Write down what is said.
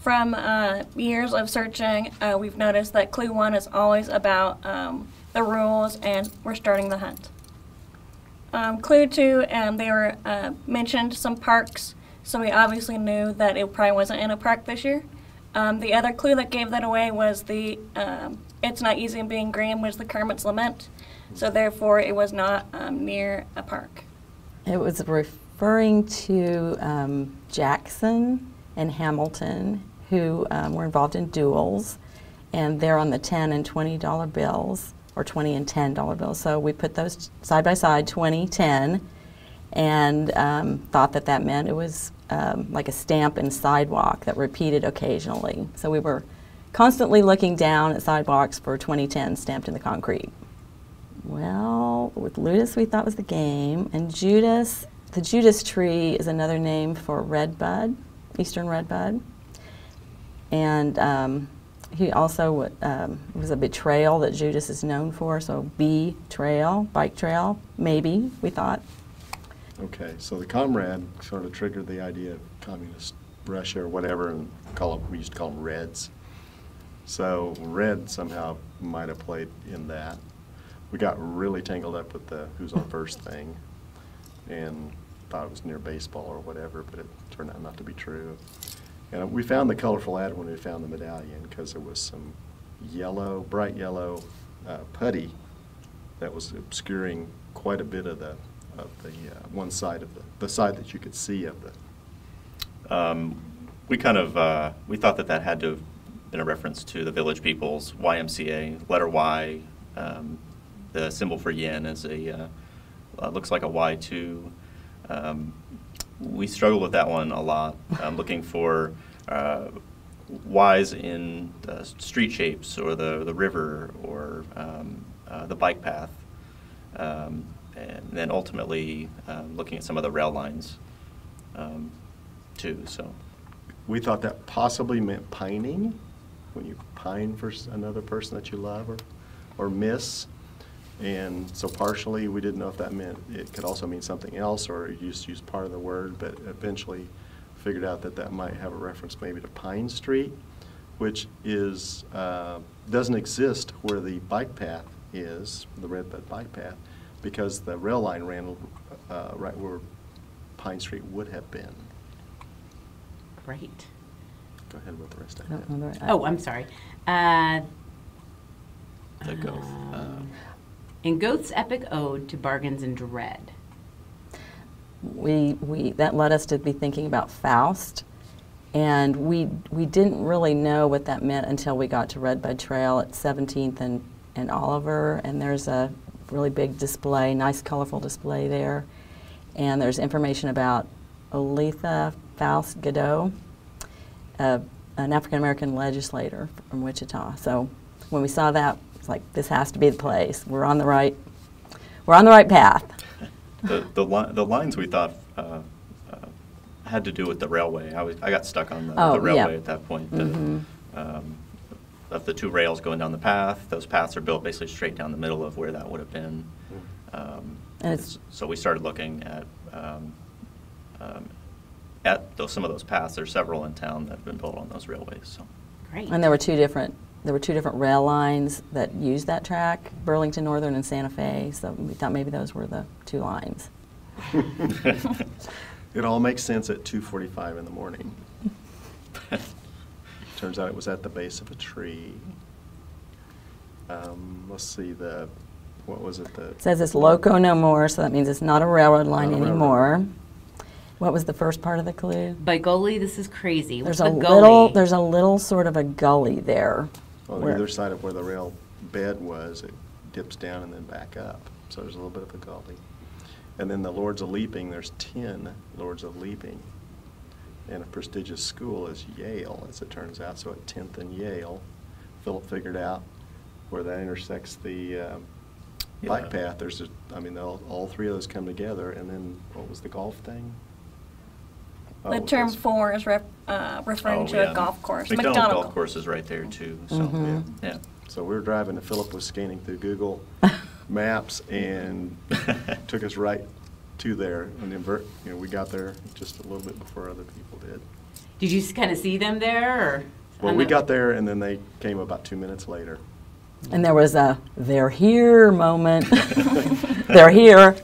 From years of searching, we've noticed that clue 1 is always about the rules, and we're starting the hunt. Clue 2, they were mentioned some parks, so we obviously knew that it probably wasn't in a park this year. The other clue that gave that away was the It's Not Easy Being Green was the Kermit's Lament, so therefore it was not near a park. It was referring to Jackson and Hamilton, who were involved in duels, and they're on the $10 and $20 bills, or $20 and $10 bills. So we put those side by side, 20, 10, and thought that that meant it was like a stamp in sidewalk that repeated occasionally. So we were constantly looking down at sidewalks for 2010 stamped in the concrete. Well, with Ludus we thought was the game, and Judas, the Judas tree is another name for redbud, eastern redbud. And he also was a betrayal that Judas is known for, so B-trail, bike trail, maybe, we thought. Okay, so the comrade sort of triggered the idea of communist Russia or whatever, and we used to call them Reds. So red somehow might have played in that. We got really tangled up with the who's on first thing, and thought it was near baseball or whatever, but it turned out not to be true. And we found the colorful ad when we found the medallion, because there was some yellow, bright yellow putty that was obscuring quite a bit of the one side of the side that you could see of the. We kind of we thought that had to have been a reference to the Village People's YMCA letter Y. The symbol for yen is a looks like a Y2. We struggled with that one a lot, looking for Ys in the street shapes or the river or the bike path, and then ultimately looking at some of the rail lines too. So we thought that possibly meant pining, when you pine for another person that you love or miss. And so partially we didn't know if that meant it could also mean something else, or you just use part of the word, but eventually figured out that that might have a reference maybe to Pine Street, which is doesn't exist where the bike path is, the Redbud bike path, because the rail line ran right where Pine Street would have been. Great. Go ahead with the rest of it. Oh, I'm sorry. the Goth. In Goeth's epic ode to bargains and dread. That led us to be thinking about Faust, and we didn't really know what that meant until we got to Redbud Trail at 17th and Oliver, and there's a really big display, nice colorful display there, and there's information about Oletha Faust Godot, an African-American legislator from Wichita. So when we saw that, it's like, this has to be the place. We're on the right path. The lines we thought had to do with the railway. I got stuck on the railway at that point. Of the two rails going down the path, those paths are built basically straight down the middle of where that would have been. So we started looking at some of those paths. There's several in town that have been built on those railways. So. Great. And there were two different rail lines that used that track, Burlington Northern and Santa Fe. So we thought maybe those were the two lines. It all makes sense at 2:45 in the morning. Turns out it was at the base of a tree. Let's see, what was it? It says it's loco no more, so that means it's not a railroad line anymore. What was the first part of the clue? By gully, this is crazy. What's There's a gully? There's a little sort of a gully there. On the other side of where the rail bed was, it dips down and then back up. So there's a little bit of a gully. And then the Lords of Leaping, there's 10 Lords of Leaping. And a prestigious school is Yale, as it turns out. So at 10th and Yale, Philip figured out where that intersects the bike path. There's all three of those come together. And then what was the golf thing? The term 4 is referring to a golf course. McDonald Golf Course is right there too. So yeah. So we were driving, and Philip was scanning through Google Maps and took us right to there. And we got there just a little bit before other people did. Did you kind of see them there? Or Well, we got there, and then they came about 2 minutes later. And there was a "they're here" moment. They're here.